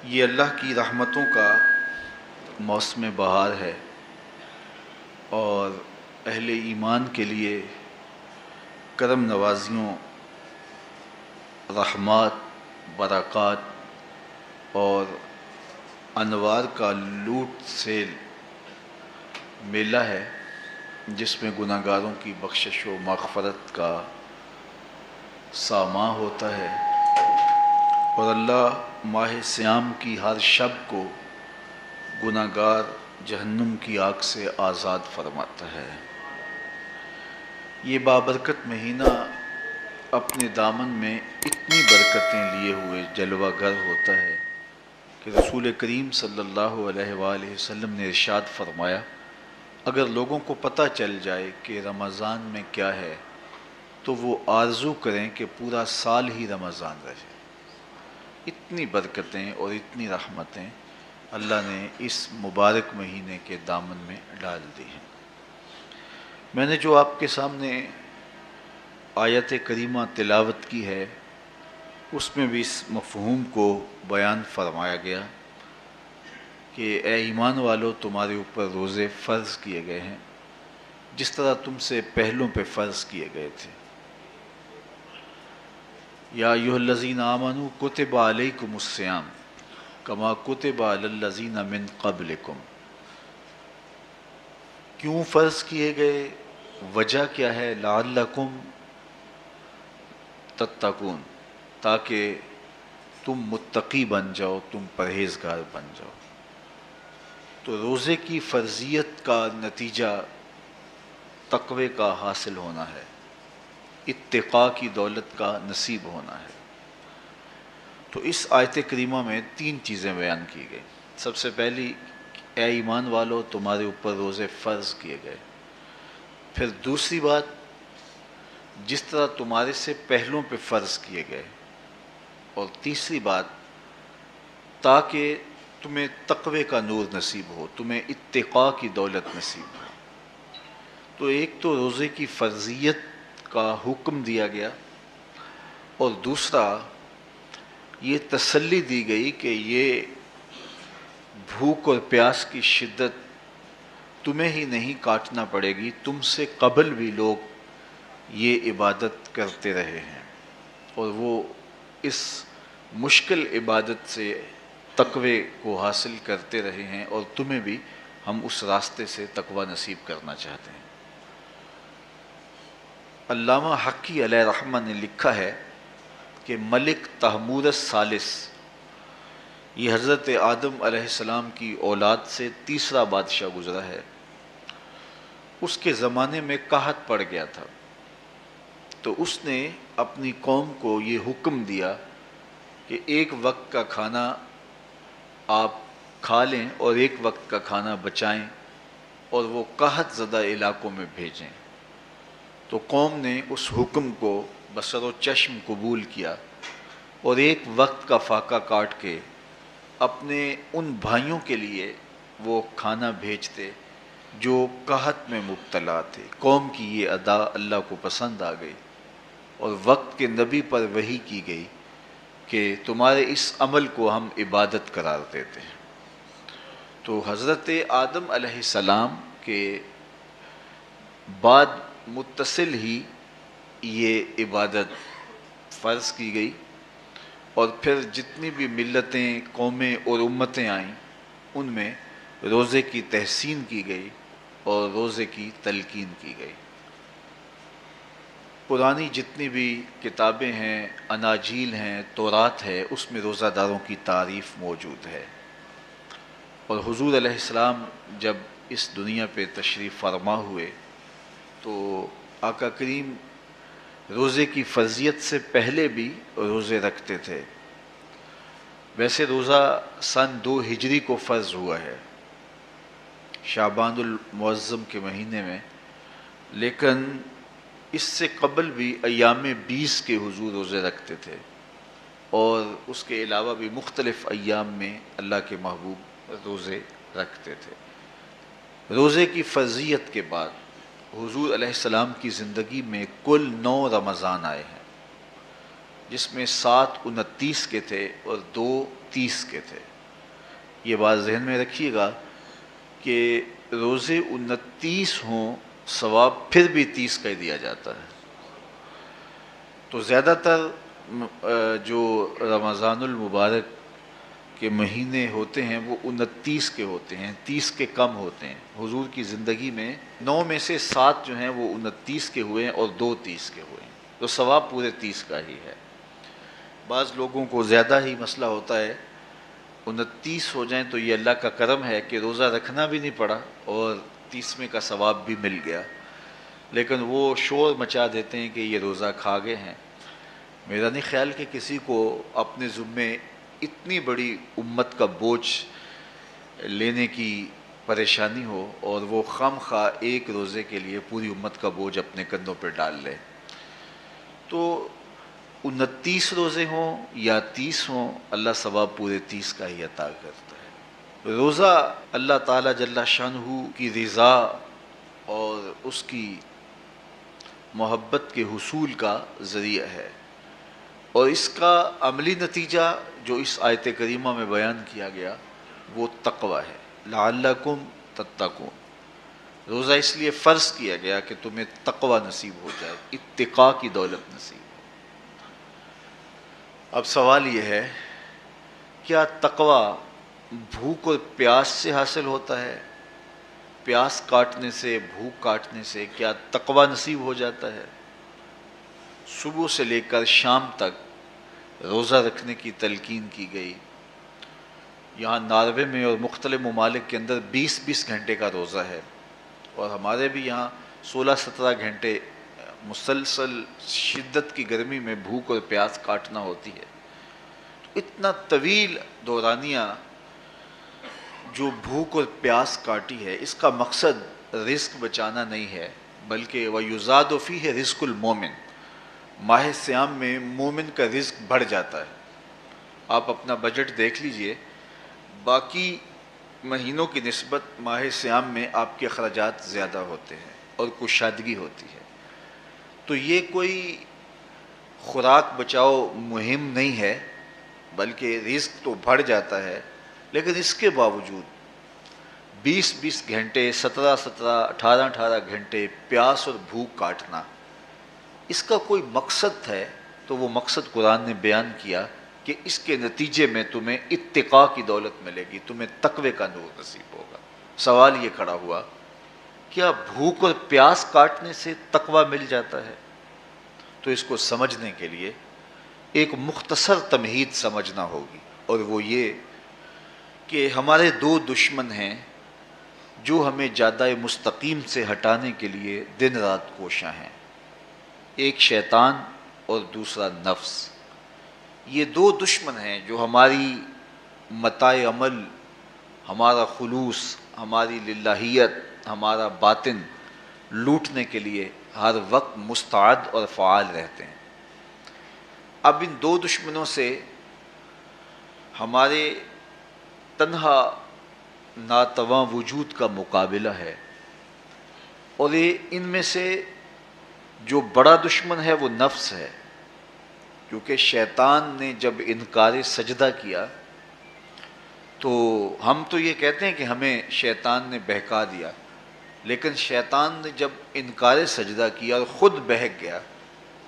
یہ اللہ کی رحمتوں کا موسم بہار ہے اور اہل ایمان کے لیے کرم نوازیوں، رحمات، برکات اور انوار کا لوٹ سیل میلہ ہے، جس میں گناہ گاروں کی بخشش و مغفرت کا ساماں ہوتا ہے اور اللہ ماہ صیام کی ہر شب کو گناہ گار جہنم کی آگ سے آزاد فرماتا ہے۔ یہ بابرکت مہینہ اپنے دامن میں اتنی برکتیں لیے ہوئے جلوہ گر ہوتا ہے کہ رسول کریم صلی اللہ علیہ وآلہ وسلم نے ارشاد فرمایا، اگر لوگوں کو پتہ چل جائے کہ رمضان میں کیا ہے تو وہ آرزو کریں کہ پورا سال ہی رمضان رہے۔ اتنی برکتیں اور اتنی رحمتیں اللہ نے اس مبارک مہینے کے دامن میں ڈال دی ہیں۔ میں نے جو آپ کے سامنے آیت کریمہ تلاوت کی ہے، اس میں بھی اس مفہوم کو بیان فرمایا گیا کہ اے ایمان والو، تمہارے اوپر روزے فرض کیے گئے ہیں جس طرح تم سے پہلوں پہ فرض کیے گئے تھے۔ یا ایھا الذین آمنوا کتب علیکم الصیام کما کتب علی الذین من قبلکم۔ کیوں فرض کیے گئے؟ وجہ کیا ہے؟ لعلکم تتقون، تاکہ تم متقی بن جاؤ، تم پرہیزگار بن جاؤ۔ تو روزے کی فرضیت کا نتیجہ تقوی کا حاصل ہونا ہے، اتقاء کی دولت کا نصیب ہونا ہے۔ تو اس آیت کریمہ میں تین چیزیں بیان کی گئی۔ سب سے پہلی، اے ایمان والو، تمہارے اوپر روزے فرض کیے گئے۔ پھر دوسری بات، جس طرح تمہارے سے پہلوں پہ فرض کیے گئے۔ اور تیسری بات، تاکہ تمہیں تقوی کا نور نصیب ہو، تمہیں اتقاء کی دولت نصیب ہو۔ تو ایک تو روزے کی فرضیت کا حکم دیا گیا، اور دوسرا یہ تسلی دی گئی کہ یہ بھوک اور پیاس کی شدت تمہیں ہی نہیں کاٹنا پڑے گی، تم سے قبل بھی لوگ یہ عبادت کرتے رہے ہیں اور وہ اس مشکل عبادت سے تقوی کو حاصل کرتے رہے ہیں، اور تمہیں بھی ہم اس راستے سے تقوی نصیب کرنا چاہتے ہیں۔ علامہ حقی علیہ رحمہ نے لکھا ہے کہ ملک تحمور الثالث، یہ حضرت آدم علیہ السلام کی اولاد سے تیسرا بادشاہ گزرا ہے، اس کے زمانے میں قحط پڑ گیا تھا، تو اس نے اپنی قوم کو یہ حکم دیا کہ ایک وقت کا کھانا آپ کھا لیں اور ایک وقت کا کھانا بچائیں اور وہ قحط زدہ علاقوں میں بھیجیں۔ تو قوم نے اس حکم کو بصر و چشم قبول کیا اور ایک وقت کا فاقہ کاٹ کے اپنے ان بھائیوں کے لیے وہ کھانا بھیجتے جو قحط میں مبتلا تھے۔ قوم کی یہ ادا اللہ کو پسند آ گئی اور وقت کے نبی پر وحی کی گئی کہ تمہارے اس عمل کو ہم عبادت قرار دیتے ہیں۔ تو حضرت آدم علیہ السلام کے بعد متصل ہی یہ عبادت فرض کی گئی، اور پھر جتنی بھی ملتیں، قومیں اور امتیں آئیں، ان میں روزے کی تحسین کی گئی اور روزے کی تلقین کی گئی۔ پرانی جتنی بھی کتابیں ہیں، اناجیل ہیں، تورات ہے، اس میں روزہ داروں کی تعریف موجود ہے۔ اور حضور علیہ السلام جب اس دنیا پہ تشریف فرما ہوئے تو آقا کریم روزے کی فرضیت سے پہلے بھی روزے رکھتے تھے۔ ویسے روزہ سن 2 ہجری کو فرض ہوا ہے، شعبان المعظم کے مہینے میں، لیکن اس سے قبل بھی ایام 20 کے حضور روزے رکھتے تھے، اور اس کے علاوہ بھی مختلف ایام میں اللہ کے محبوب روزے رکھتے تھے۔ روزے کی فرضیت کے بعد حضور علیہ السلام کی زندگی میں کل 9 رمضان آئے ہیں، جس میں 7 29 کے تھے اور 2 30 کے تھے۔ یہ بات ذہن میں رکھیے گا کہ روزے 29 ہوں ثواب پھر بھی 30 کا ہی دیا جاتا ہے. تو زیادہ تر جو رمضان المبارک کے مہینے ہوتے ہیں وہ 29 کے ہوتے ہیں، 30 کے کم ہوتے ہیں. حضور کی زندگی میں 9 میں سے 7 جو ہیں وہ 29 کے ہوئے ہیں اور 2 30 کے ہوئے ہیں، تو ثواب پورے 30 کا ہی ہے. بعض لوگوں کو زیادہ ہی مسئلہ ہوتا ہے، 29 ہو جائیں تو یہ اللہ کا کرم ہے کہ روزہ رکھنا بھی نہیں پڑا اور 30ویں کا ثواب بھی مل گیا، لیکن وہ شور مچا دیتے ہیں کہ یہ روزہ کھا گئے ہیں. میرا نہیں خیال کہ کسی کو اپنے ذمے اتنی بڑی امت کا بوجھ لینے کی پریشانی ہو اور وہ خام خواہ ایک روزے کے لیے پوری امت کا بوجھ اپنے کندھوں پہ ڈال لے. تو 29 روزے ہوں یا 30 ہوں، اللہ ثواب پورے 30 کا ہی عطا کرتا ہے. روزہ اللہ تعالیٰ جل شانہ کی رضا اور اس کی محبت کے حصول کا ذریعہ ہے، اور اس کا عملی نتیجہ جو اس آیت کریمہ میں بیان کیا گیا وہ تقوی ہے. لعلکم تتقون، روزہ اس لیے فرض کیا گیا کہ تمہیں تقوی نصیب ہو جائے، اتقاء کی دولت نصیب ہو. اب سوال یہ ہے، کیا تقوی بھوک اور پیاس سے حاصل ہوتا ہے؟ پیاس کاٹنے سے، بھوک کاٹنے سے کیا تقوی نصیب ہو جاتا ہے؟ صبح سے لے کر شام تک روزہ رکھنے کی تلقین کی گئی. یہاں ناروے میں اور مختلف ممالک کے اندر 20 گھنٹے کا روزہ ہے، اور ہمارے بھی یہاں 16-17 گھنٹے مسلسل شدت کی گرمی میں بھوک اور پیاس کاٹنا ہوتی ہے. تو اتنا طویل دورانیہ جو بھوک اور پیاس کاٹی ہے، اس کا مقصد رزق بچانا نہیں ہے، بلکہ وَيُزَادُ فِيهِ رِزْقُ الْمُؤْمِنِ، ماہ سیام میں مومن کا رزق بڑھ جاتا ہے. آپ اپنا بجٹ دیکھ لیجئے، باقی مہینوں کی نسبت ماہ سیام میں آپ کے اخراجات زیادہ ہوتے ہیں اور کشادگی ہوتی ہے. تو یہ کوئی خوراک بچاؤ مہم نہیں ہے، بلکہ رزق تو بڑھ جاتا ہے، لیکن اس کے باوجود 20 گھنٹے، 17 18 گھنٹے پیاس اور بھوک کاٹنا، اس کا کوئی مقصد ہے تو وہ مقصد قرآن نے بیان کیا کہ اس کے نتیجے میں تمہیں اتقاء کی دولت ملے گی، تمہیں تقوی کا نور نصیب ہوگا. سوال یہ کھڑا ہوا، کیا بھوک اور پیاس کاٹنے سے تقوی مل جاتا ہے؟ تو اس کو سمجھنے کے لیے ایک مختصر تمہید سمجھنا ہوگی، اور وہ یہ کہ ہمارے 2 دشمن ہیں جو ہمیں جادہ مستقیم سے ہٹانے کے لیے دن رات کوشاں ہیں. ایک شیطان اور دوسرا نفس. یہ 2 دشمن ہیں جو ہماری متاع عمل، ہمارا خلوص، ہماری للہیت، ہمارا باطن لوٹنے کے لیے ہر وقت مستعد اور فعال رہتے ہیں. اب ان 2 دشمنوں سے ہمارے تنہا ناتواں وجود کا مقابلہ ہے، اور ان میں سے جو بڑا دشمن ہے وہ نفس ہے، کیونکہ شیطان نے جب انکار سجدہ کیا تو ہم تو یہ کہتے ہیں کہ ہمیں شیطان نے بہکا دیا، لیکن شیطان نے جب انکار سجدہ کیا اور خود بہک گیا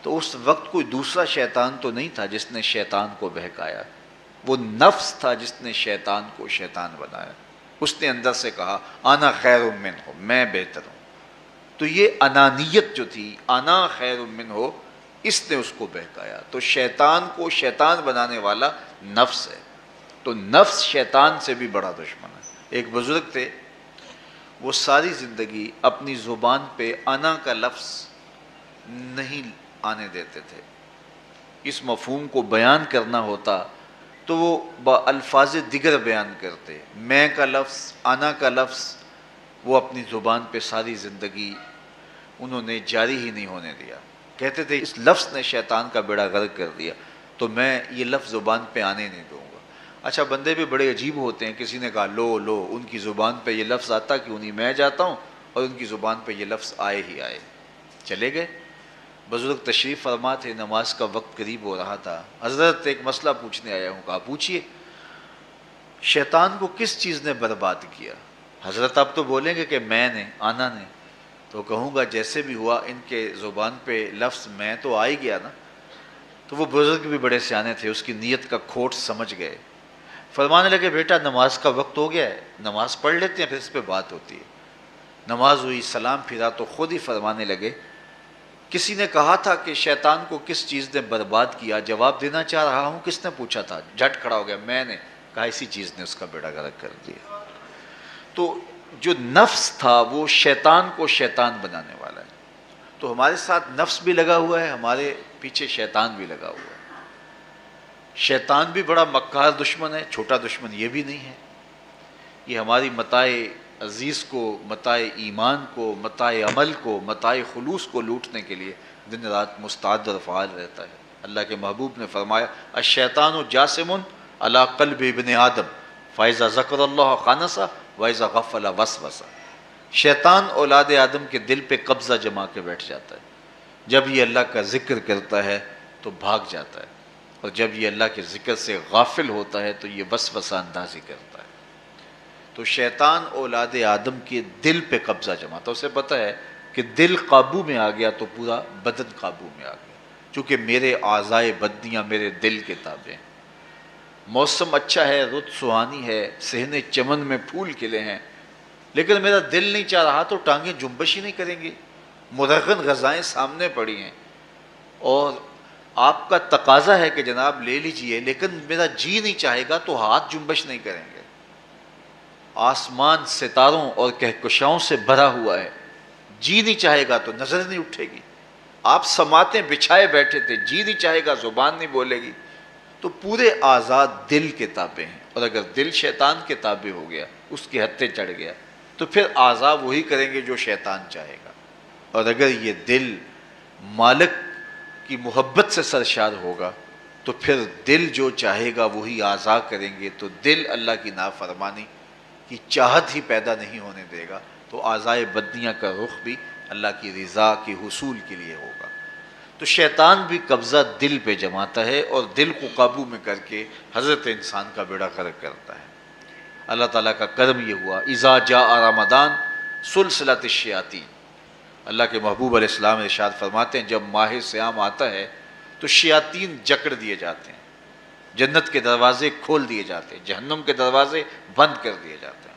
تو اس وقت کوئی دوسرا شیطان تو نہیں تھا جس نے شیطان کو بہکایا، وہ نفس تھا جس نے شیطان کو شیطان بنایا. اس نے اندر سے کہا انا خیر منہ، میں بہتر ہوں. تو یہ انانیت جو تھی، انا خیر منہ، اس نے اس کو بہکایا. تو شیطان کو شیطان بنانے والا نفس ہے، تو نفس شیطان سے بھی بڑا دشمن ہے. ایک بزرگ تھے، وہ ساری زندگی اپنی زبان پہ انا کا لفظ نہیں آنے دیتے تھے. اس مفہوم کو بیان کرنا ہوتا تو وہ با الفاظ دیگر بیان کرتے. میں کا لفظ، انا کا لفظ وہ اپنی زبان پہ ساری زندگی انہوں نے جاری ہی نہیں ہونے دیا. کہتے تھے اس لفظ نے شیطان کا بیڑا غرق کر دیا، تو میں یہ لفظ زبان پہ آنے نہیں دوں گا. اچھا، بندے بھی بڑے عجیب ہوتے ہیں. کسی نے کہا لو لو، ان کی زبان پہ یہ لفظ آتا کیوں نہیں، میں جاتا ہوں اور ان کی زبان پہ یہ لفظ آئے ہی آئے. چلے گئے. بزرگ تشریف فرما تھے، نماز کا وقت قریب ہو رہا تھا. حضرت ایک مسئلہ پوچھنے آیا ہوں. کہا پوچھئے. شیطان کو کس چیز نے برباد کیا؟ حضرت آپ تو بولیں گے کہ میں نے، آنا نے، تو کہوں گا جیسے بھی ہوا ان کے زبان پہ لفظ میں تو آ ہی گیا نا. تو وہ بزرگ بھی بڑے سیانے تھے، اس کی نیت کا کھوٹ سمجھ گئے. فرمانے لگے بیٹا نماز کا وقت ہو گیا ہے، نماز پڑھ لیتے ہیں پھر اس پہ بات ہوتی ہے. نماز ہوئی، سلام پھرا تو خود ہی فرمانے لگے کسی نے کہا تھا کہ شیطان کو کس چیز نے برباد کیا، جواب دینا چاہ رہا ہوں کس نے پوچھا تھا، جھٹ کھڑا ہو گیا میں نے. کہا اسی چیز نے اس کا بیڑا غرق کر دیا. تو جو نفس تھا وہ شیطان کو شیطان بنانے والا ہے. تو ہمارے ساتھ نفس بھی لگا ہوا ہے، ہمارے پیچھے شیطان بھی لگا ہوا ہے. شیطان بھی بڑا مکار دشمن ہے، چھوٹا دشمن یہ بھی نہیں ہے. یہ ہماری متاع عزیز کو، متاع ایمان کو، متاع عمل کو، متاع خلوص کو لوٹنے کے لیے دن رات مستعد اور فعال رہتا ہے. اللہ کے محبوب نے فرمایا الشیطان جاسم علی قلب ابن آدم فاذا ذکر اللہ خانسہ واذا غفل وسوسہ. شیطان اولاد آدم کے دل پہ قبضہ جما کے بیٹھ جاتا ہے. جب یہ اللہ کا ذکر کرتا ہے تو بھاگ جاتا ہے، اور جب یہ اللہ کے ذکر سے غافل ہوتا ہے تو یہ وسوسہ اندازی کرتا ہے. تو شیطان اولاد آدم کے دل پہ قبضہ جماتا ہے. اسے پتہ ہے کہ دل قابو میں آ گیا تو پورا بدن قابو میں آ گیا، چونکہ میرے اعضائے بدنیاں میرے دل کے تابع ہیں. موسم اچھا ہے، رت سہانی ہے، صحن چمن میں پھول کھلے ہیں، لیکن میرا دل نہیں چاہ رہا تو ٹانگیں جنبش ہی نہیں کریں گی. مرغن غذائیں سامنے پڑی ہیں اور آپ کا تقاضا ہے کہ جناب لے لیجئے، لیکن میرا جی نہیں چاہے گا تو ہاتھ جنبش نہیں کریں گے. آسمان ستاروں اور کہکشاؤں سے بھرا ہوا ہے، جی نہیں چاہے گا تو نظر نہیں اٹھے گی. آپ سماعتیں بچھائے بیٹھے تھے، جی نہیں چاہے گا زبان نہیں بولے گی. تو پورے آزاد دل کے تابع ہیں، اور اگر دل شیطان کے تابع ہو گیا، اس کے ہتھے چڑھ گیا، تو پھر اعضاء وہی کریں گے جو شیطان چاہے گا. اور اگر یہ دل مالک کی محبت سے سرشار ہوگا تو پھر دل جو چاہے گا وہی اعضاء کریں گے. تو دل اللہ کی نافرمانی کی چاہت ہی پیدا نہیں ہونے دے گا، تو اعضائے بدنیاں کا رخ بھی اللہ کی رضا کے حصول کے لیے ہوگا. تو شیطان بھی قبضہ دل پہ جماتا ہے اور دل کو قابو میں کر کے حضرت انسان کا بیڑا غرق کرتا ہے. اللہ تعالیٰ کا کرم یہ ہوا اذا جاء رمضان سلسلۃ الشیاطین. اللہ کے محبوب علیہ السلام ارشاد فرماتے ہیں جب ماہ صیام آتا ہے تو شیاطین جکڑ دیے جاتے ہیں، جنت کے دروازے کھول دیے جاتے ہیں، جہنم کے دروازے بند کر دیے جاتے ہیں.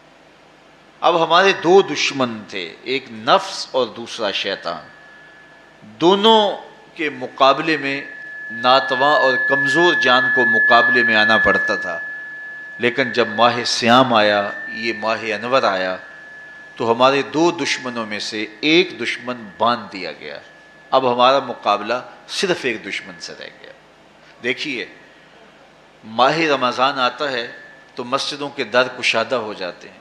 اب ہمارے دو دشمن تھے، ایک نفس اور دوسرا شیطان. دونوں کے مقابلے میں ناتواں اور کمزور جان کو مقابلے میں آنا پڑتا تھا. لیکن جب ماہ صیام آیا، یہ ماہ انور آیا، تو ہمارے دو دشمنوں میں سے ایک دشمن باندھ دیا گیا. اب ہمارا مقابلہ صرف ایک دشمن سے رہ گیا. دیکھیے ماہ رمضان آتا ہے تو مسجدوں کے در کشادہ ہو جاتے ہیں،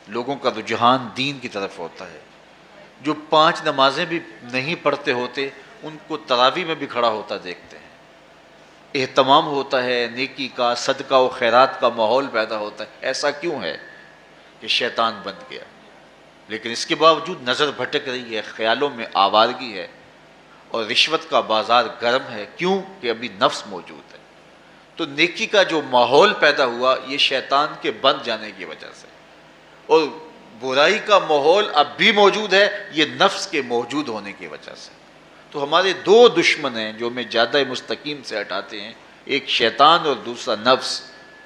لوگوں کا رجحان دین کی طرف ہوتا ہے. جو 5 نمازیں بھی نہیں پڑھتے ہوتے ان کو تراویح میں بھی کھڑا ہوتا دیکھتے ہیں. اہتمام ہوتا ہے، نیکی کا، صدقہ و خیرات کا ماحول پیدا ہوتا ہے. ایسا کیوں ہے کہ شیطان بن گیا؟ لیکن اس کے باوجود نظر بھٹک رہی ہے، خیالوں میں آوارگی ہے، اور رشوت کا بازار گرم ہے. کیوں کہ ابھی نفس موجود ہے. تو نیکی کا جو ماحول پیدا ہوا یہ شیطان کے بن جانے کی وجہ سے، اور برائی کا ماحول اب بھی موجود ہے یہ نفس کے موجود ہونے کی وجہ سے. تو ہمارے دو دشمن ہیں جو ہمیں جادہ مستقیم سے ہٹاتے ہیں، ایک شیطان اور دوسرا نفس.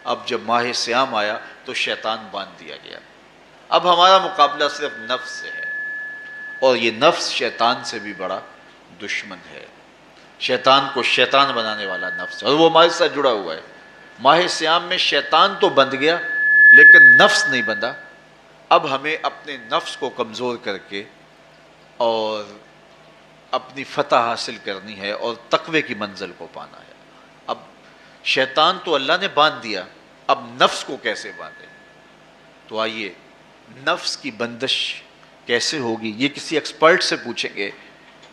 اب جب ماہ صیام آیا تو شیطان باندھ دیا گیا. اب ہمارا مقابلہ صرف نفس سے ہے، اور یہ نفس شیطان سے بھی بڑا دشمن ہے. شیطان کو شیطان بنانے والا نفس ہے، اور وہ ہمارے ساتھ جڑا ہوا ہے. ماہ صیام میں شیطان تو بند گیا لیکن نفس نہیں بندھا. اب ہمیں اپنے نفس کو کمزور کر کے اور اپنی فتح حاصل کرنی ہے اور تقوی کی منزل کو پانا ہے. اب شیطان تو اللہ نے باندھ دیا، اب نفس کو کیسے باندھے؟ تو آئیے نفس کی بندش کیسے ہوگی یہ کسی ایکسپرٹ سے پوچھیں گے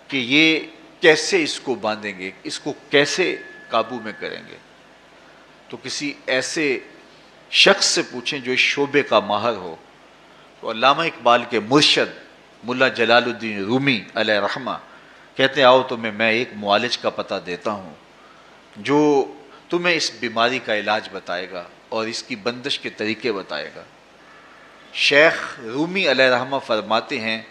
کہ یہ کیسے اس کو باندھیں گے، اس کو کیسے قابو میں کریں گے. تو کسی ایسے شخص سے پوچھیں جو اس شعبے کا ماہر ہو. تو علامہ اقبال کے مرشد ملا جلال الدین رومی علیہ رحمہ کہتے ہیں آؤ تمہیں میں ایک معالج کا پتہ دیتا ہوں جو تمہیں اس بیماری کا علاج بتائے گا. اور اس کی بندش کے طریقے بتائے گا۔ شیخ رومی علیہ رحمہ فرماتے ہیں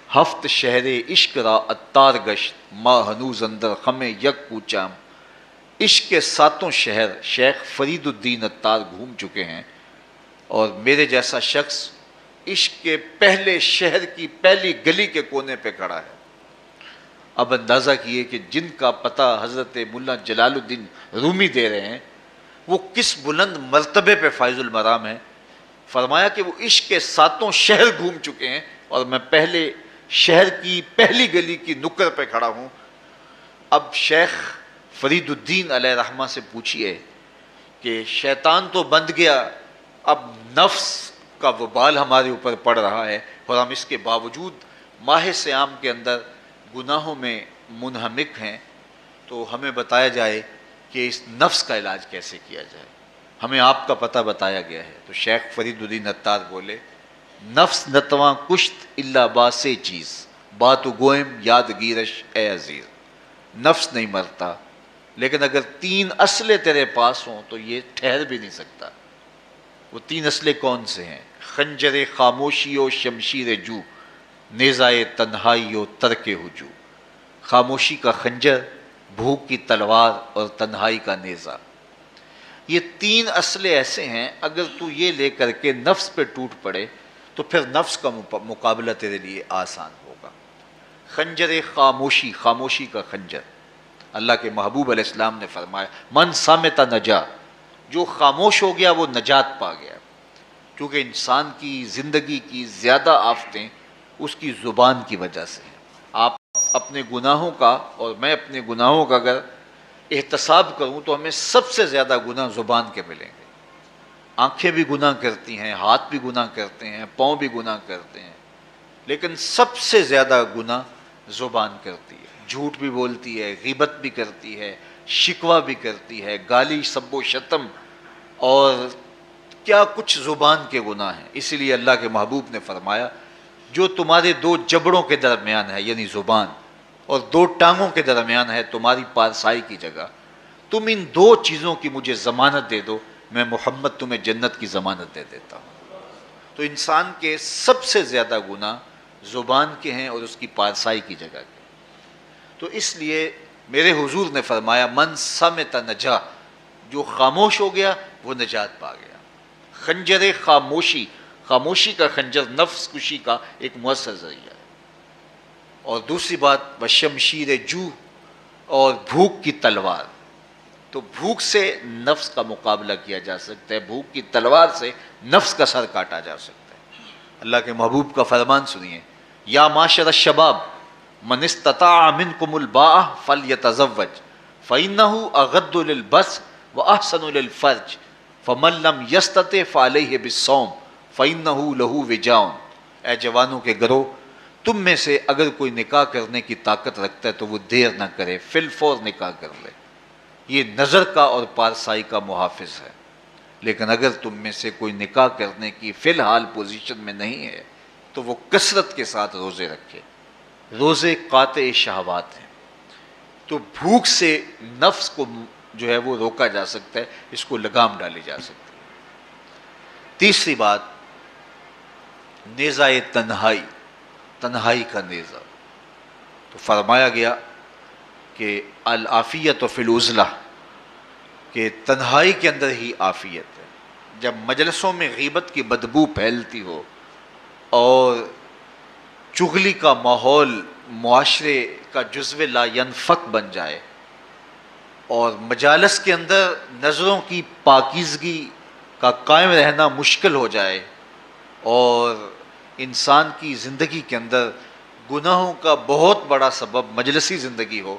ہفت شہر عشق را اتار گشت ما ہنوز اندر خم یک کوچام۔ عشق کے ساتوں شہر شیخ فرید الدین اتار گھوم چکے ہیں، اور میرے جیسا شخص عشق کے پہلے شہر کی پہلی گلی کے کونے پہ کھڑا ہے۔ اب اندازہ کیے کہ جن کا پتہ حضرت ملا جلال الدین رومی دے رہے ہیں وہ کس بلند مرتبے پہ فائز المرام ہے۔ فرمایا کہ وہ عشق کے ساتوں شہر گھوم چکے ہیں اور میں پہلے شہر کی پہلی گلی کی نکر پہ کھڑا ہوں۔ اب شیخ فرید الدین علیہ رحمہ سے پوچھئے کہ شیطان تو بند گیا، اب نفس کا وبال ہمارے اوپر پڑ رہا ہے اور ہم اس کے باوجود ماہ صیام کے اندر گناہوں میں منہمک ہیں، تو ہمیں بتایا جائے کہ اس نفس کا علاج کیسے کیا جائے۔ ہمیں آپ کا پتہ بتایا گیا ہے۔ تو شیخ فرید الدین اتار بولے نفس نتواں کشت اللہ باسے چیز بات گوئم یاد گیرش اے عزیز۔ نفس نہیں مرتا، لیکن اگر 3 اسلحے تیرے پاس ہوں تو یہ ٹھہر بھی نہیں سکتا۔ وہ 3 اسلحے کون سے ہیں؟ خنجر خاموشی و شمشیر جو، نیزائے تنہائی و ترک ہجو۔ خاموشی کا خنجر، بھوک کی تلوار اور تنہائی کا نیزہ۔ یہ 3 اسلحے ایسے ہیں اگر تو یہ لے کر کے نفس پہ ٹوٹ پڑے تو پھر نفس کا مقابلہ تیرے لیے آسان ہوگا۔ خنجر خاموشی، خاموشی کا خنجر۔ اللہ کے محبوب علیہ السلام نے فرمایا من صامت نجا، جو خاموش ہو گیا وہ نجات پا گیا، کیونکہ انسان کی زندگی کی زیادہ آفتیں اس کی زبان کی وجہ سے ہیں۔ آپ اپنے گناہوں کا اور میں اپنے گناہوں کا اگر احتساب کروں تو ہمیں سب سے زیادہ گناہ زبان کے ملیں گے۔ آنکھیں بھی گناہ کرتی ہیں، ہاتھ بھی گناہ کرتے ہیں، پاؤں بھی گناہ کرتے ہیں، لیکن سب سے زیادہ گناہ زبان کرتی ہے۔ جھوٹ بھی بولتی ہے، غیبت بھی کرتی ہے، شکوہ بھی کرتی ہے، گالی سب و شتم اور کیا کچھ زبان کے گناہ ہیں۔ اسی لیے اللہ کے محبوب نے فرمایا جو تمہارے 2 جبڑوں کے درمیان ہے یعنی زبان اور 2 ٹانگوں کے درمیان ہے تمہاری پارسائی کی جگہ، تم ان 2 چیزوں کی مجھے ضمانت دے دو، میں محمد تمہیں جنت کی ضمانت دے دیتا ہوں۔ تو انسان کے سب سے زیادہ گناہ زبان کے ہیں اور اس کی پارسائی کی جگہ کے۔ تو اس لیے میرے حضور نے فرمایا من صمت نجا، جو خاموش ہو گیا وہ نجات پا گیا۔ خنجر خاموشی، خاموشی کا خنجر نفس کشی کا ایک مؤثر ذریعہ ہے۔ اور دوسری بات وشمشیر جو، اور بھوک کی تلوار۔ تو بھوک سے نفس کا مقابلہ کیا جا سکتا ہے، بھوک کی تلوار سے نفس کا سر کاٹا جا سکتا ہے۔ اللہ کے محبوب کا فرمان سنیے یا معاشر الشباب من استطاع منکم الباء فلیتزوج فإنہ اغض للبصر واحسن للفرج فمن لم یستطع فعلیہ بالصوم فإنہ لہ وجاء۔ اے جوانوں کے گروہ، تم میں سے اگر کوئی نکاح کرنے کی طاقت رکھتا ہے تو وہ دیر نہ کرے، فی الفور نکاح کر لے، یہ نظر کا اور پارسائی کا محافظ ہے۔ لیکن اگر تم میں سے کوئی نکاح کرنے کی فی الحال پوزیشن میں نہیں ہے تو وہ کثرت کے ساتھ روزے رکھے۔ روزے قاطع شہوات ہیں، تو بھوک سے نفس کو جو ہے وہ روکا جا سکتا ہے، اس کو لگام ڈالی جا سکتی ہے۔ تیسری بات نیزہ تنہائی، تنہائی کا نیزہ۔ تو فرمایا گیا کہ العافیت فی العزلہ، کہ تنہائی کے اندر ہی عافیت ہے۔ جب مجلسوں میں غیبت کی بدبو پھیلتی ہو اور چغلی کا ماحول معاشرے کا جزو لا ینفک بن جائے اور مجالس کے اندر نظروں کی پاکیزگی کا قائم رہنا مشکل ہو جائے اور انسان کی زندگی کے اندر گناہوں کا بہت بڑا سبب مجلسی زندگی ہو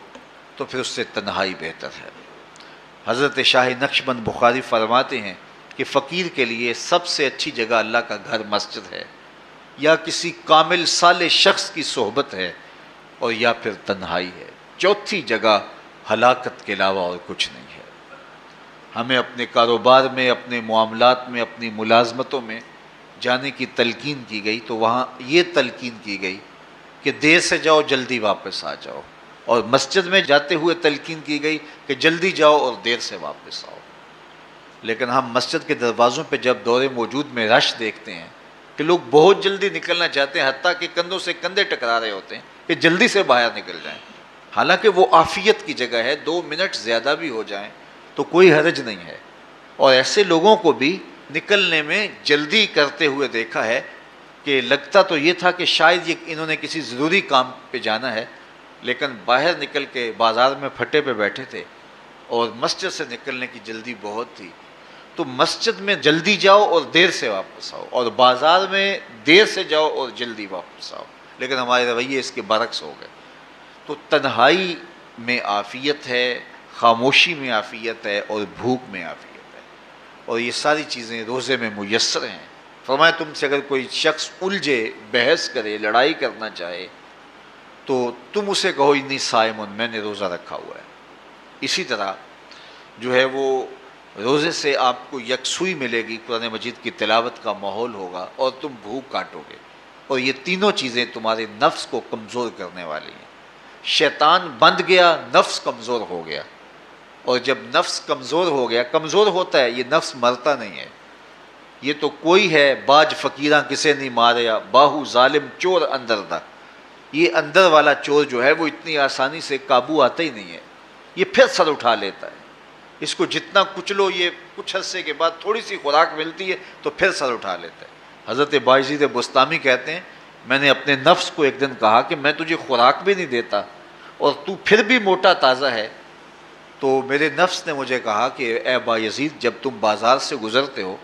تو پھر اس سے تنہائی بہتر ہے۔ حضرت شاہ نقشبند بخاری فرماتے ہیں کہ فقیر کے لیے سب سے اچھی جگہ اللہ کا گھر مسجد ہے، یا کسی کامل صالح شخص کی صحبت ہے، اور یا پھر تنہائی ہے۔ چوتھی جگہ ہلاکت کے علاوہ اور کچھ نہیں ہے۔ ہمیں اپنے کاروبار میں، اپنے معاملات میں، اپنی ملازمتوں میں جانے کی تلقین کی گئی تو وہاں یہ تلقین کی گئی کہ دیر سے جاؤ جلدی واپس آ جاؤ، اور مسجد میں جاتے ہوئے تلقین کی گئی کہ جلدی جاؤ اور دیر سے واپس آؤ۔ لیکن ہم مسجد کے دروازوں پہ جب دور موجود میں رش دیکھتے ہیں کہ لوگ بہت جلدی نکلنا چاہتے ہیں، حتیٰ کہ کندھوں سے کندھے ٹکرا رہے ہوتے ہیں کہ جلدی سے باہر نکل جائیں، حالانکہ وہ عافیت کی جگہ ہے، 2 منٹ زیادہ بھی ہو جائیں تو کوئی حرج نہیں ہے۔ اور ایسے لوگوں کو بھی نکلنے میں جلدی کرتے ہوئے دیکھا ہے کہ لگتا تو یہ تھا کہ شاید یہ انہوں نے کسی ضروری کام پہ جانا ہے، لیکن باہر نکل کے بازار میں پھٹے پہ بیٹھے تھے اور مسجد سے نکلنے کی جلدی بہت تھی۔ تو مسجد میں جلدی جاؤ اور دیر سے واپس آؤ، اور بازار میں دیر سے جاؤ اور جلدی واپس آؤ، لیکن ہمارے رویے اس کے برعکس ہو گئے۔ تو تنہائی میں عافیت ہے، خاموشی میں عافیت ہے، اور بھوک میں عافیت ہے، اور یہ ساری چیزیں روزے میں میسر ہیں۔ فرمایا تم سے اگر کوئی شخص الجھے، بحث کرے، لڑائی کرنا چاہے تو تم اسے کہو انی صائم، میں نے روزہ رکھا ہوا ہے۔ اسی طرح جو ہے وہ روزے سے آپ کو یکسوئی ملے گی، قرآن مجید کی تلاوت کا ماحول ہوگا، اور تم بھوک کاٹو گے، اور یہ تینوں چیزیں تمہارے نفس کو کمزور کرنے والی ہیں۔ شیطان بند گیا، نفس کمزور ہو گیا، اور جب نفس کمزور ہو گیا، کمزور ہوتا ہے، یہ نفس مرتا نہیں ہے۔ یہ تو کوئی ہے باج فقیراں کسے نہیں ماریا، باہو ظالم چور اندر دا، یہ اندر والا چور جو ہے وہ اتنی آسانی سے قابو آتا ہی نہیں ہے، یہ پھر سر اٹھا لیتا ہے۔ اس کو جتنا کچلو، یہ کچھ عرصے کے بعد تھوڑی سی خوراک ملتی ہے تو پھر سر اٹھا لیتا ہے۔ حضرت بایزید بستامی کہتے ہیں میں نے اپنے نفس کو ایک دن کہا کہ میں تجھے خوراک بھی نہیں دیتا اور تو پھر بھی موٹا تازہ ہے، تو میرے نفس نے مجھے کہا کہ اے بایزید جب تم بازار سے گزرتے ہو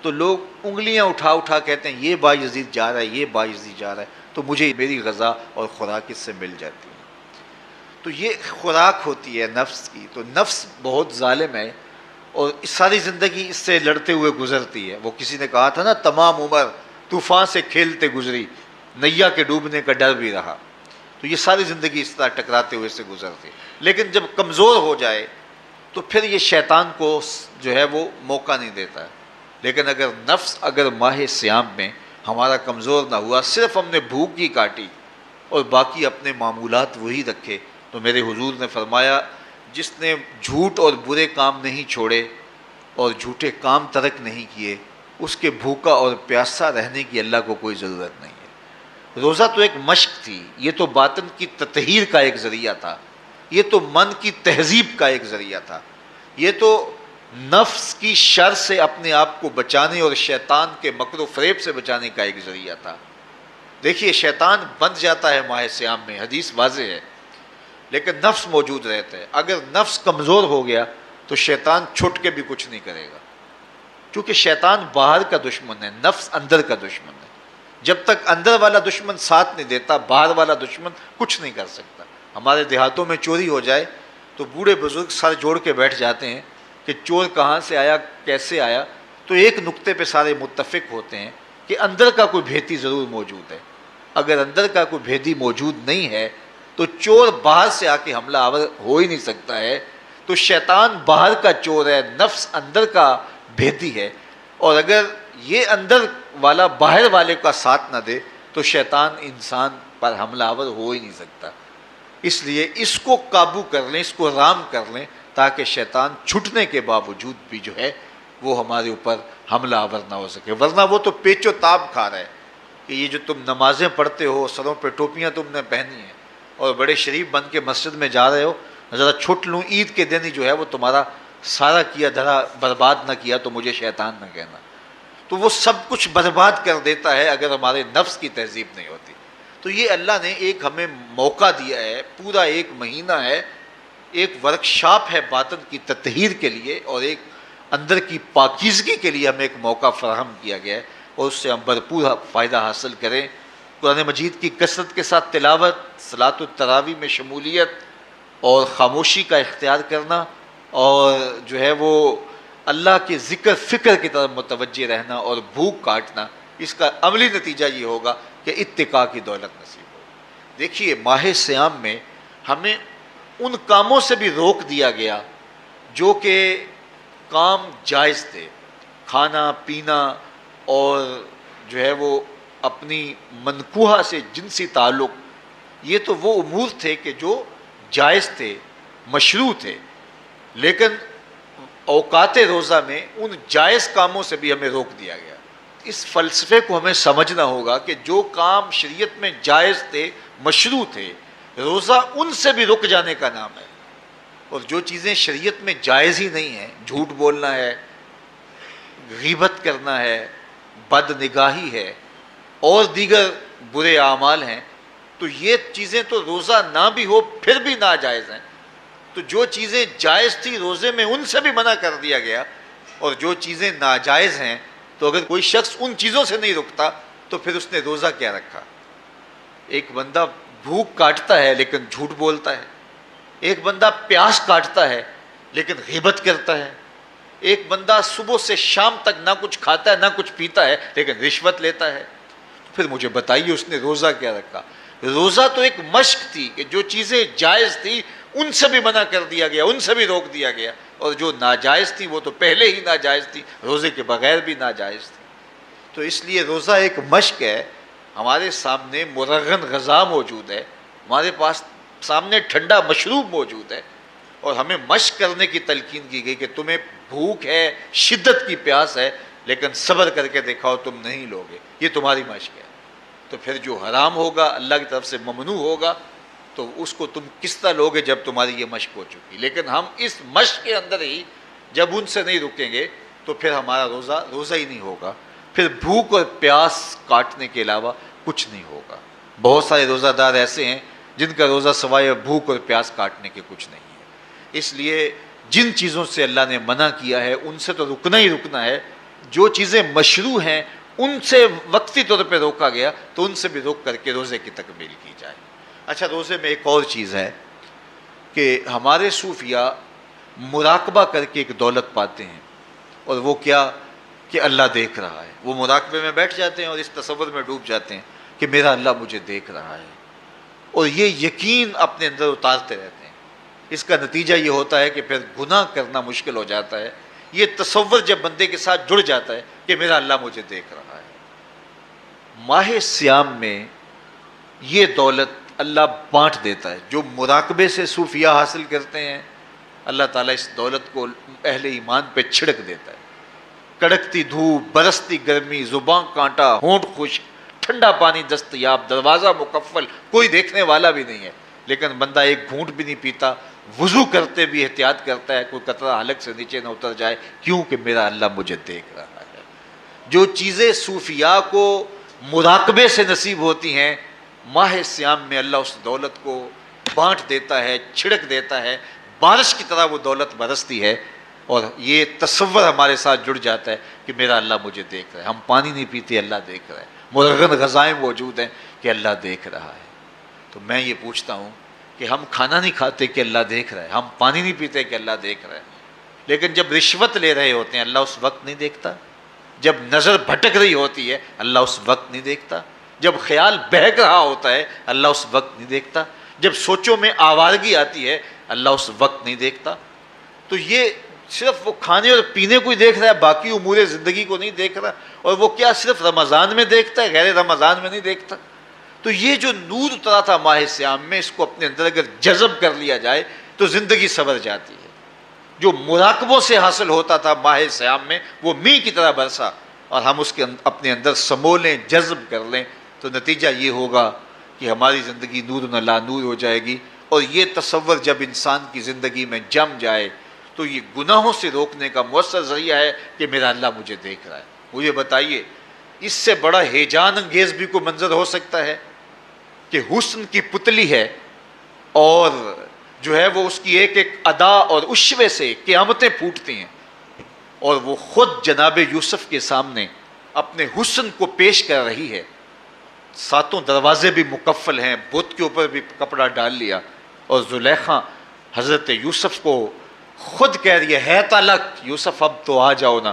تو لوگ انگلیاں اٹھا اٹھا کہتے ہیں یہ بایزید جا رہا ہے، یہ بایزید جا رہا ہے، تو مجھے میری غذا اور خوراک اس سے مل جاتی ہے۔ تو یہ خوراک ہوتی ہے نفس کی۔ تو نفس بہت ظالم ہے، اور ساری زندگی اس سے لڑتے ہوئے گزرتی ہے۔ وہ کسی نے کہا تھا نا تمام عمر طوفان سے کھیلتے گزری، نیا کے ڈوبنے کا ڈر بھی رہا۔ تو یہ ساری زندگی اس طرح ٹکراتے ہوئے سے گزرتی ہے، لیکن جب کمزور ہو جائے تو پھر یہ شیطان کو جو ہے وہ موقع نہیں دیتا ہے۔ لیکن اگر نفس اگر ماہ صیام میں ہمارا کمزور نہ ہوا، صرف ہم نے بھوک ہی کاٹی اور باقی اپنے معمولات وہی رکھے، تو میرے حضور نے فرمایا جس نے جھوٹ اور برے کام نہیں چھوڑے اور جھوٹے کام ترک نہیں کیے، اس کے بھوکا اور پیاسا رہنے کی اللہ کو کوئی ضرورت نہیں ہے۔ روزہ تو ایک مشق تھی، یہ تو باطن کی تطہیر کا ایک ذریعہ تھا، یہ تو من کی تہذیب کا ایک ذریعہ تھا، یہ تو نفس کی شر سے اپنے آپ کو بچانے اور شیطان کے مکر و فریب سے بچانے کا ایک ذریعہ تھا۔ دیکھیے شیطان بند جاتا ہے ماہ صیام میں، حدیث واضح ہے، لیکن نفس موجود رہتا ہے۔ اگر نفس کمزور ہو گیا تو شیطان چھٹ کے بھی کچھ نہیں کرے گا، کیونکہ شیطان باہر کا دشمن ہے، نفس اندر کا دشمن ہے۔ جب تک اندر والا دشمن ساتھ نہیں دیتا، باہر والا دشمن کچھ نہیں کر سکتا۔ ہمارے دیہاتوں میں چوری ہو جائے تو بوڑھے بزرگ سر جوڑ کے بیٹھ جاتے ہیں کہ چور کہاں سے آیا، کیسے آیا، تو ایک نقطے پہ سارے متفق ہوتے ہیں کہ اندر کا کوئی بھیتی ضرور موجود ہے۔ اگر اندر کا کوئی بھیتی موجود نہیں ہے تو چور باہر سے آ کے حملہ آور ہو ہی نہیں سکتا ہے۔ تو شیطان باہر کا چور ہے، نفس اندر کا بھیتی ہے، اور اگر یہ اندر والا باہر والے کا ساتھ نہ دے تو شیطان انسان پر حملہ آور ہو ہی نہیں سکتا۔ اس لیے اس کو قابو کر لیں، اس کو رام کر لیں، تاکہ شیطان چھٹنے کے باوجود بھی جو ہے وہ ہمارے اوپر حملہ آور نہ ہو سکے۔ ورنہ وہ تو پیچ و تاب کھا رہا ہے کہ یہ جو تم نمازیں پڑھتے ہو، سروں پہ ٹوپیاں تم نے پہنی ہیں اور بڑے شریف بن کے مسجد میں جا رہے ہو، ذرا چھٹ لوں عید کے دن ہی جو ہے وہ تمہارا سارا کیا دھرا برباد نہ کیا تو مجھے شیطان نہ کہنا۔ تو وہ سب کچھ برباد کر دیتا ہے اگر ہمارے نفس کی تہذیب نہیں ہوتی۔ تو یہ اللہ نے ایک ہمیں موقع دیا ہے، پورا ایک مہینہ ہے، ایک ورکشاپ ہے باطن کی تطہیر کے لیے، اور ایک اندر کی پاکیزگی کے لیے ہمیں ایک موقع فراہم کیا گیا ہے، اور اس سے ہم بھرپور فائدہ حاصل کریں۔ قرآن مجید کی کثرت کے ساتھ تلاوت، صلاۃ التراویح میں شمولیت، اور خاموشی کا اختیار کرنا، اور جو ہے وہ اللہ کے ذکر فکر کی طرف متوجہ رہنا اور بھوک کاٹنا، اس کا عملی نتیجہ یہ ہوگا کہ اتقاء کی دولت نصیب ہوگی۔ دیکھیے ماہ صیام میں ہمیں ان کاموں سے بھی روک دیا گیا جو کہ کام جائز تھے، کھانا پینا اور جو ہے وہ اپنی منکوحہ سے جنسی تعلق، یہ تو وہ امور تھے کہ جو جائز تھے، مشروع تھے، لیکن اوقات روزہ میں ان جائز کاموں سے بھی ہمیں روک دیا گیا۔ اس فلسفے کو ہمیں سمجھنا ہوگا کہ جو کام شریعت میں جائز تھے، مشروع تھے، روزہ ان سے بھی رک جانے کا نام ہے۔ اور جو چیزیں شریعت میں جائز ہی نہیں ہیں، جھوٹ بولنا ہے، غیبت کرنا ہے، بد نگاہی ہے اور دیگر برے اعمال ہیں، تو یہ چیزیں تو روزہ نہ بھی ہو پھر بھی ناجائز ہیں۔ تو جو چیزیں جائز تھی روزے میں ان سے بھی منع کر دیا گیا، اور جو چیزیں ناجائز ہیں تو اگر کوئی شخص ان چیزوں سے نہیں رکتا تو پھر اس نے روزہ کیا رکھا؟ ایک بندہ بھوک کاٹتا ہے لیکن جھوٹ بولتا ہے، ایک بندہ پیاس کاٹتا ہے لیکن غیبت کرتا ہے، ایک بندہ صبح سے شام تک نہ کچھ کھاتا ہے نہ کچھ پیتا ہے لیکن رشوت لیتا ہے۔ پھر مجھے بتائیے اس نے روزہ کیا رکھا؟ روزہ تو ایک مشق تھی کہ جو چیزیں جائز تھی ان سے بھی منع کر دیا گیا، ان سے بھی روک دیا گیا، اور جو ناجائز تھی وہ تو پہلے ہی ناجائز تھی، روزے کے بغیر بھی ناجائز تھی۔ تو اس لیے روزہ ایک مشق ہے۔ ہمارے سامنے مرغن غذا موجود ہے، ہمارے پاس سامنے ٹھنڈا مشروب موجود ہے، اور ہمیں مشق کرنے کی تلقین کی گئی کہ تمہیں بھوک ہے، شدت کی پیاس ہے، لیکن صبر کر کے دکھاؤ تم نہیں لوگے، یہ تمہاری مشق ہے۔ تو پھر جو حرام ہوگا، اللہ کی طرف سے ممنوع ہوگا، تو اس کو تم کس طرح لوگے جب تمہاری یہ مشق ہو چکی؟ لیکن ہم اس مشق کے اندر ہی جب ان سے نہیں رکیں گے تو پھر ہمارا روزہ ہی نہیں ہوگا، پھر بھوک اور پیاس کاٹنے کے علاوہ کچھ نہیں ہوگا۔ بہت سارے روزہ دار ایسے ہیں جن کا روزہ سوائے بھوک اور پیاس کاٹنے کے کچھ نہیں ہے۔ اس لیے جن چیزوں سے اللہ نے منع کیا ہے ان سے تو رکنا ہی رکنا ہے۔ جو چیزیں مشروع ہیں ان سے وقتی طور پہ روکا گیا تو ان سے بھی روک کر کے روزے کی تکمیل کی جائے۔ اچھا، روزے میں ایک اور چیز ہے کہ ہمارے صوفیاء مراقبہ کر کے ایک دولت پاتے ہیں، اور وہ کیا کہ اللہ دیکھ رہا ہے۔ وہ مراقبے میں بیٹھ جاتے ہیں اور اس تصور میں ڈوب جاتے ہیں کہ میرا اللہ مجھے دیکھ رہا ہے، اور یہ یقین اپنے اندر اتارتے رہتے ہیں۔ اس کا نتیجہ یہ ہوتا ہے کہ پھر گناہ کرنا مشکل ہو جاتا ہے۔ یہ تصور جب بندے کے ساتھ جڑ جاتا ہے کہ میرا اللہ مجھے دیکھ رہا ہے۔ ماہ سیام میں یہ دولت اللہ بانٹ دیتا ہے۔ جو مراقبے سے صوفیاء حاصل کرتے ہیں، اللہ تعالیٰ اس دولت کو اہل ایمان پہ چھڑک دیتا ہے۔ کڑکتی دھوپ، برستی گرمی، زبان کانٹا، ہونٹ خشک، ٹھنڈا پانی دستیاب، دروازہ مقفل، کوئی دیکھنے والا بھی نہیں ہے، لیکن بندہ ایک گھونٹ بھی نہیں پیتا، وضو کرتے بھی احتیاط کرتا ہے کوئی قطرہ حلق سے نیچے نہ اتر جائے، کیوں کہ میرا اللہ مجھے دیکھ رہا ہے۔ جو چیزیں صوفیاء کو مراقبے سے نصیب ہوتی ہیں، ماہ سیام میں اللہ اس دولت کو بانٹ دیتا ہے، چھڑک دیتا ہے، بارش کی طرح وہ دولت برستی ہے، اور یہ تصور ہمارے ساتھ جڑ جاتا ہے کہ میرا اللہ مجھے دیکھ رہا ہے۔ ہم پانی نہیں پیتے، اللہ دیکھ رہا ہے، مرغن غذائیں موجود ہیں کہ اللہ دیکھ رہا ہے۔ تو میں یہ پوچھتا ہوں کہ ہم کھانا نہیں کھاتے کہ اللہ دیکھ رہا ہے، ہم پانی نہیں پیتے کہ اللہ دیکھ رہا ہے، لیکن جب رشوت لے رہے ہوتے ہیں اللہ اس وقت نہیں دیکھتا؟ جب نظر بھٹک رہی ہوتی ہے اللہ اس وقت نہیں دیکھتا؟ جب خیال بہک رہا ہوتا ہے اللہ اس وقت نہیں دیکھتا؟ جب سوچوں میں آوارگی آتی ہے اللہ اس وقت نہیں دیکھتا؟ تو یہ صرف وہ کھانے اور پینے کو ہی دیکھ رہا ہے، باقی امور زندگی کو نہیں دیکھ رہا، اور وہ کیا صرف رمضان میں دیکھتا ہے، غیر رمضان میں نہیں دیکھتا؟ تو یہ جو نور اترا تھا ماہ سیام میں، اس کو اپنے اندر اگر جذب کر لیا جائے تو زندگی سنور جاتی ہے۔ جو مراقبوں سے حاصل ہوتا تھا ماہ سیام میں، وہ میںہ کی طرح برسا، اور ہم اس کے اپنے اندر سمولیں، جذب کر لیں، تو نتیجہ یہ ہوگا کہ ہماری زندگی نور نہ لا نور ہو جائے گی۔ اور یہ تصور جب انسان کی زندگی میں جم جائے تو یہ گناہوں سے روکنے کا مؤثر ذریعہ ہے کہ میرا اللہ مجھے دیکھ رہا ہے۔ مجھے بتائیے اس سے بڑا ہیجان انگیز بھی کوئی منظر ہو سکتا ہے کہ حسن کی پتلی ہے، اور جو ہے وہ اس کی ایک ایک ادا اور اشوے سے قیامتیں پھوٹتی ہیں، اور وہ خود جناب یوسف کے سامنے اپنے حسن کو پیش کر رہی ہے، ساتوں دروازے بھی مکفل ہیں، بت کے اوپر بھی کپڑا ڈال لیا، اور زلیخا حضرت یوسف کو خود کہہ رہی ہے تالک یوسف اب تو آ جاؤ نا،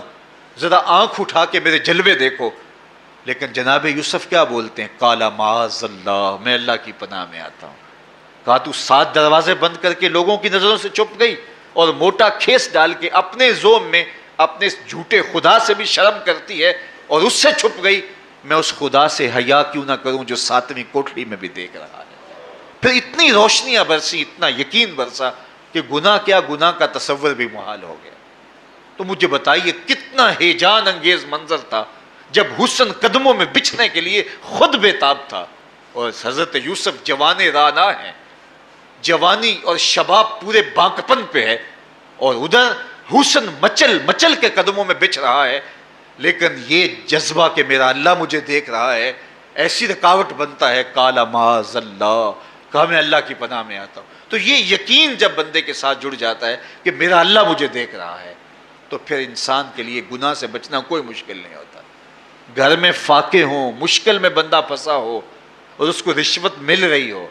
ذرا آنکھ اٹھا کے میرے جلوے دیکھو۔ لیکن جناب یوسف کیا بولتے ہیں؟ قال معاذ اللہ، میں اللہ کی پناہ میں آتا ہوں۔ کہا تو 7 دروازے بند کر کے لوگوں کی نظروں سے چھپ گئی، اور موٹا کھیس ڈال کے اپنے زوم میں اپنے اس جھوٹے خدا سے بھی شرم کرتی ہے اور اس سے چھپ گئی، میں اس خدا سے حیا کیوں نہ کروں جو 7ویں کوٹھڑی میں بھی دیکھ رہا ہے۔ پھر اتنی روشنیاں برسی، اتنا یقین برسا کہ گناہ کیا، گناہ کا تصور بھی محال ہو گیا۔ تو مجھے بتائیے کتنا ہیجان انگیز منظر تھا جب حسن قدموں میں بچھنے کے لیے خود بےتاب تھا، اور حضرت یوسف جوان رانا ہیں، جوانی اور شباب پورے باقپن پہ ہے، اور ادھر حسن مچل مچل کے قدموں میں بچھ رہا ہے، لیکن یہ جذبہ کہ میرا اللہ مجھے دیکھ رہا ہے ایسی رکاوٹ بنتا ہے، کالا معاذ اللہ، کہا میں اللہ کی پناہ میں آتا ہوں۔ تو یہ یقین جب بندے کے ساتھ جڑ جاتا ہے کہ میرا اللہ مجھے دیکھ رہا ہے، تو پھر انسان کے لیے گناہ سے بچنا کوئی مشکل نہیں ہوتا۔ گھر میں فاقے ہوں، مشکل میں بندہ پھنسا ہو اور اس کو رشوت مل رہی ہو،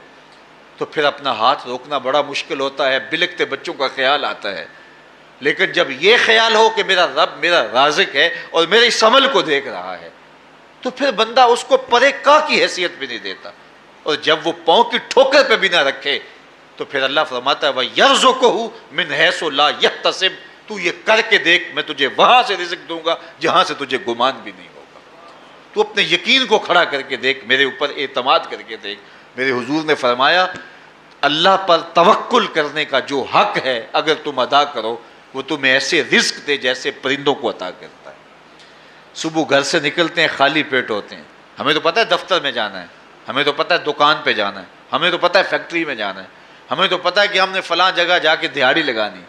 تو پھر اپنا ہاتھ روکنا بڑا مشکل ہوتا ہے، بلکتے بچوں کا خیال آتا ہے۔ لیکن جب یہ خیال ہو کہ میرا رب میرا رازق ہے اور میرے اس عمل کو دیکھ رہا ہے، تو پھر بندہ اس کو پرے کا کی حیثیت بھی نہیں دیتا، اور جب وہ پاؤں کی ٹھوکر پہ بھی نہ رکھے تو پھر اللہ فرماتا ہے وَيَرْزُقُهُ مِنْ حَيْثُ لَا يَحْتَسِبُ، تو یہ کر کے دیکھ میں تجھے وہاں سے رزق دوں گا جہاں سے تجھے گمان بھی نہیں ہوگا۔ تو اپنے یقین کو کھڑا کر کے دیکھ، میرے اوپر اعتماد کر کے دیکھ۔ میرے حضور نے فرمایا اللہ پر توکل کرنے کا جو حق ہے اگر تم ادا کرو، وہ تمہیں ایسے رزق دے جیسے پرندوں کو عطا کرتا ہے۔ صبح گھر سے نکلتے ہیں خالی پیٹ ہوتے ہیں، ہمیں تو پتہ ہے دفتر میں جانا ہے، ہمیں تو پتہ ہے دکان پہ جانا ہے، ہمیں تو پتہ ہے فیکٹری میں جانا ہے، ہمیں تو پتہ ہے کہ ہم نے فلاں جگہ جا کے دہاڑی لگانی،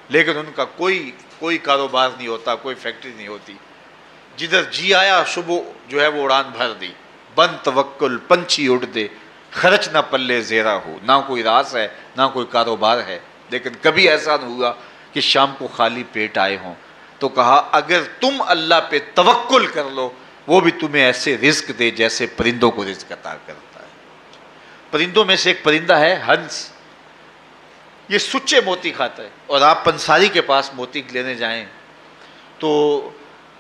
لیکن ان کا کوئی کاروبار نہیں ہوتا، کوئی فیکٹری نہیں ہوتی۔ جدھر جی آیا صبح جو ہے وہ اڑان بھر دی، بند توکل پنچھی اڑ دے، خرچ نہ پلے زیرہ ہو، نہ کوئی راس ہے نہ کوئی کاروبار ہے، لیکن کبھی ایسا نہ ہوا کہ شام کو خالی پیٹ آئے ہوں۔ تو کہا اگر تم اللہ پہ توکل کر لو، وہ بھی تمہیں ایسے رزق دے جیسے پرندوں کو رزق عطا کرتا ہے۔ پرندوں میں سے ایک پرندہ ہے ہنس، یہ سچے موتی کھاتا ہے، اور آپ پنساری کے پاس موتی لینے جائیں تو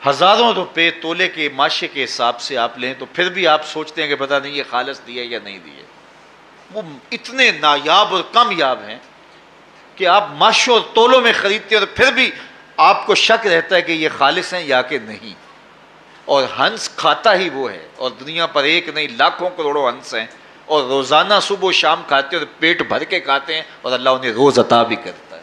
ہزاروں روپے تولے کے ماشے کے حساب سے آپ لیں تو پھر بھی آپ سوچتے ہیں کہ پتہ نہیں یہ خالص دیے یا نہیں دیے۔ وہ اتنے نایاب اور کامیاب ہیں کہ آپ ماشوں اور تولوں میں خریدتے ہیں اور پھر بھی آپ کو شک رہتا ہے کہ یہ خالص ہیں یا کہ نہیں۔ اور ہنس کھاتا ہی وہ ہے، اور دنیا پر ایک نہیں لاکھوں کروڑوں ہنس ہیں، اور روزانہ صبح و شام کھاتے ہیں اور پیٹ بھر کے کھاتے ہیں، اور اللہ انہیں روز عطا بھی کرتا ہے۔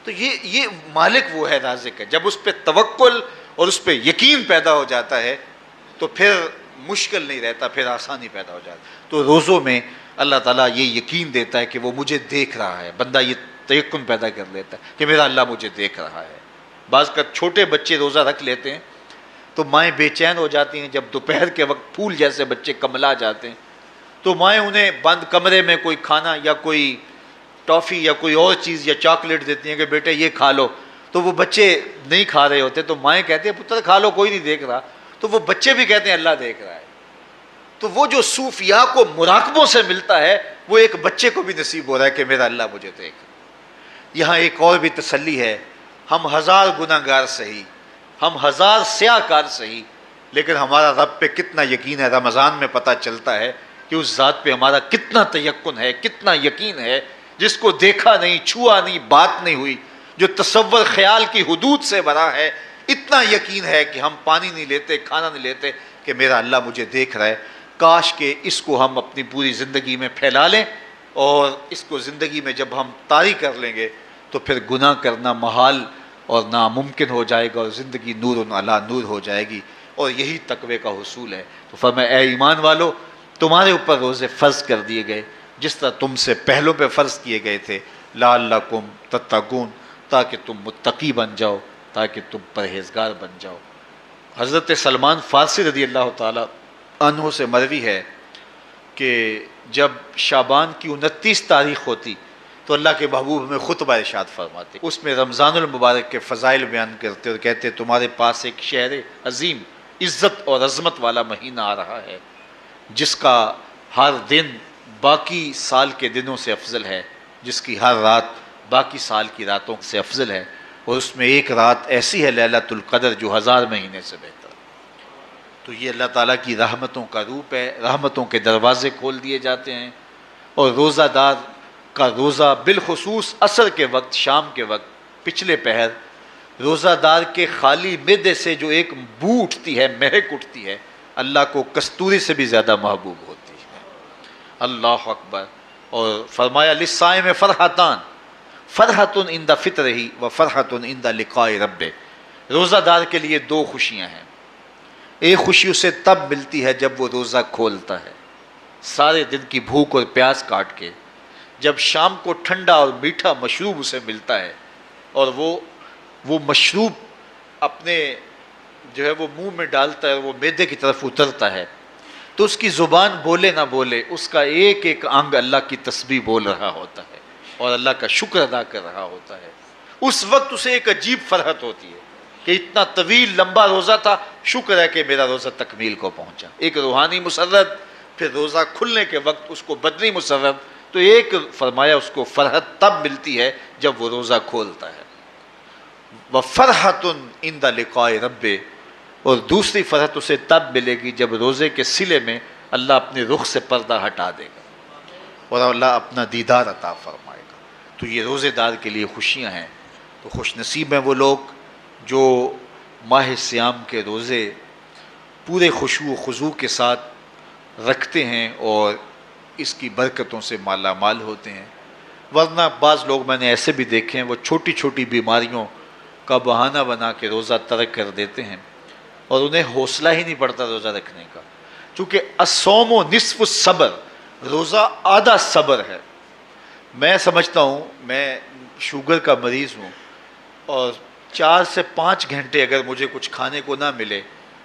تو یہ مالک وہ ہے، رازق ہے۔ جب اس پہ توکل اور اس پہ یقین پیدا ہو جاتا ہے تو پھر مشکل نہیں رہتا، پھر آسانی پیدا ہو جاتا ہے۔ تو روزوں میں اللہ تعالیٰ یہ یقین دیتا ہے کہ وہ مجھے دیکھ رہا ہے، بندہ یہ تیقن پیدا کر لیتا ہے کہ میرا اللہ مجھے دیکھ رہا ہے۔ بعض کا چھوٹے بچے روزہ رکھ لیتے ہیں تو مائیں بے چین ہو جاتی ہیں، جب دوپہر کے وقت پھول جیسے بچے کملا جاتے ہیں تو مائیں انہیں بند کمرے میں کوئی کھانا یا کوئی ٹافی یا کوئی اور چیز یا چاکلیٹ دیتی ہیں کہ بیٹے یہ کھا لو، تو وہ بچے نہیں کھا رہے ہوتے تو مائیں کہتے ہیں پتر کھا لو کوئی نہیں دیکھ رہا، تو وہ بچے بھی کہتے ہیں اللہ دیکھ رہا ہے۔ تو وہ جو صوفیاء کو مراقبوں سے ملتا ہے وہ ایک بچے کو بھی نصیب ہو رہا ہے کہ میرا اللہ مجھے دیکھ رہا ہے۔ یہاں ایک اور بھی تسلی ہے، ہم ہزار گناہ گار سہی، ہم ہزار سیاہ کار سہی، لیکن ہمارا رب پہ کتنا یقین ہے رمضان میں پتہ چلتا ہے کہ اس ذات پہ ہمارا کتنا تیقن ہے، کتنا یقین ہے، جس کو دیکھا نہیں، چھوا نہیں، بات نہیں ہوئی، جو تصور خیال کی حدود سے بڑا ہے، اتنا یقین ہے کہ ہم پانی نہیں لیتے، کھانا نہیں لیتے کہ میرا اللہ مجھے دیکھ رہا ہے۔ کاش کہ اس کو ہم اپنی پوری زندگی میں پھیلا لیں، اور اس کو زندگی میں جب ہم طاری کر لیں گے تو پھر گناہ کرنا محال اور ناممکن ہو جائے گا، اور زندگی نور علی نور ہو جائے گی، اور یہی تقوی کا حصول ہے۔ تو فرمایا اے ایمان والو، تمہارے اوپر روزے فرض کر دیے گئے جس طرح تم سے پہلوں پہ فرض کیے گئے تھے، لعلکم تتقون، تاکہ تم متقی بن جاؤ، تاکہ تم پرہیزگار بن جاؤ۔ حضرت سلمان فارسی رضی اللہ تعالیٰ عنہ سے مروی ہے کہ جب شعبان کی 29 تاریخ ہوتی تو اللہ کے محبوب ہمیں خطبہ ارشاد فرماتے، اس میں رمضان المبارک کے فضائل بیان کرتے اور کہتے تمہارے پاس ایک شہر عظیم عزت اور عظمت والا مہینہ آ رہا ہے، جس کا ہر دن باقی سال کے دنوں سے افضل ہے، جس کی ہر رات باقی سال کی راتوں سے افضل ہے، اور اس میں ایک رات ایسی ہے لیلۃ القدر جو 1000 مہینے سے بہتر۔ تو یہ اللہ تعالیٰ کی رحمتوں کا روپ ہے، رحمتوں کے دروازے کھول دیے جاتے ہیں، اور روزہ دار کا روزہ بالخصوص عصر کے وقت، شام کے وقت، پچھلے پہر، روزہ دار کے خالی معدے سے جو ایک بو اٹھتی ہے، مہک اٹھتی ہے، اللہ کو کستوری سے بھی زیادہ محبوب ہوتی ہے۔ اللہ اکبر۔ اور فرمایا للصائم فرحتان، فرحتن عند فطرہ و فرحتن عند لقاء رب. روزہ دار کے لیے دو خوشیاں ہیں. ایک خوشی اسے تب ملتی ہے جب وہ روزہ کھولتا ہے سارے دن کی بھوک اور پیاس کاٹ کے، جب شام کو ٹھنڈا اور میٹھا مشروب اسے ملتا ہے اور وہ مشروب اپنے جو ہے وہ منہ میں ڈالتا ہے، وہ معدے کی طرف اترتا ہے، تو اس کی زبان بولے نہ بولے اس کا ایک ایک انگ اللہ کی تسبیح بول رہا ہوتا ہے اور اللہ کا شکر ادا کر رہا ہوتا ہے. اس وقت اسے ایک عجیب فرحت ہوتی ہے کہ اتنا طویل لمبا روزہ تھا، شکر ہے کہ میرا روزہ تکمیل کو پہنچا. ایک روحانی مسرت، پھر روزہ کھلنے کے وقت اس کو بدنی مسرت. تو ایک فرمایا اس کو فرحت تب ملتی ہے جب وہ روزہ کھولتا ہے. وَفَرْحَةٌ عِنْدَ لِقَاءِ رَبِّ، اور دوسری فرحت اسے تب ملے گی جب روزے کے صلے میں اللہ اپنے رخ سے پردہ ہٹا دے گا اور اللہ اپنا دیدار عطا فرمائے گا. تو یہ روزے دار کے لیے خوشیاں ہیں. تو خوش نصیب ہیں وہ لوگ جو ماہ صیام کے روزے پورے خشوع و خضوع کے ساتھ رکھتے ہیں اور اس کی برکتوں سے مالا مال ہوتے ہیں. ورنہ بعض لوگ میں نے ایسے بھی دیکھے ہیں وہ چھوٹی چھوٹی بیماریوں کا بہانہ بنا کے روزہ ترک کر دیتے ہیں اور انہیں حوصلہ ہی نہیں پڑتا روزہ رکھنے کا. چونکہ الصوم نصف الصبر، روزہ آدھا صبر ہے. میں سمجھتا ہوں، میں شوگر کا مریض ہوں اور 4 سے 5 گھنٹے اگر مجھے کچھ کھانے کو نہ ملے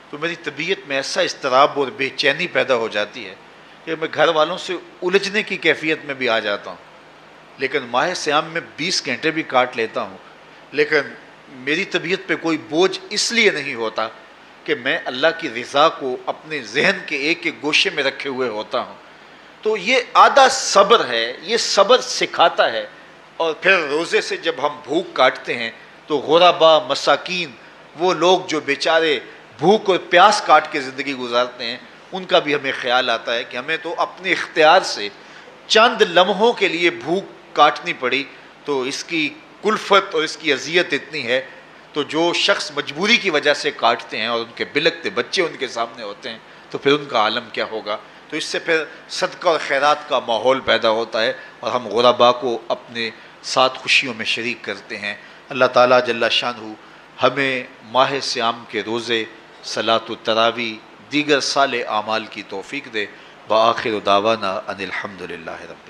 تو میری طبیعت میں ایسا اضطراب اور بے چینی پیدا ہو جاتی ہے کہ میں گھر والوں سے الجھنے کی کیفیت میں بھی آ جاتا ہوں. لیکن ماہ صیام میں 20 گھنٹے بھی کاٹ لیتا ہوں، لیکن میری طبیعت پہ کوئی بوجھ اس لیے نہیں ہوتا کہ میں اللہ کی رضا کو اپنے ذہن کے ایک ایک گوشے میں رکھے ہوئے ہوتا ہوں. تو یہ آدھا صبر ہے، یہ صبر سکھاتا ہے. اور پھر روزے سے جب ہم بھوک کاٹتے ہیں تو غربا، مساکین، وہ لوگ جو بیچارے بھوک اور پیاس کاٹ کے زندگی گزارتے ہیں، ان کا بھی ہمیں خیال آتا ہے کہ ہمیں تو اپنے اختیار سے چند لمحوں کے لیے بھوک کاٹنی پڑی تو اس کی کلفت اور اس کی اذیت اتنی ہے. تو جو شخص مجبوری کی وجہ سے کاٹتے ہیں اور ان کے بلکتے بچے ان کے سامنے ہوتے ہیں تو پھر ان کا عالم کیا ہوگا. تو اس سے پھر صدقہ اور خیرات کا ماحول پیدا ہوتا ہے اور ہم غربا کو اپنے ساتھ خوشیوں میں شریک کرتے ہیں. اللہ تعالیٰ جل شانہ ہمیں ماہ صیام کے روزے، صلاۃ التراویح، دیگر صالح اعمال کی توفیق دے. وآخر دعوانا ان الحمد للہ رب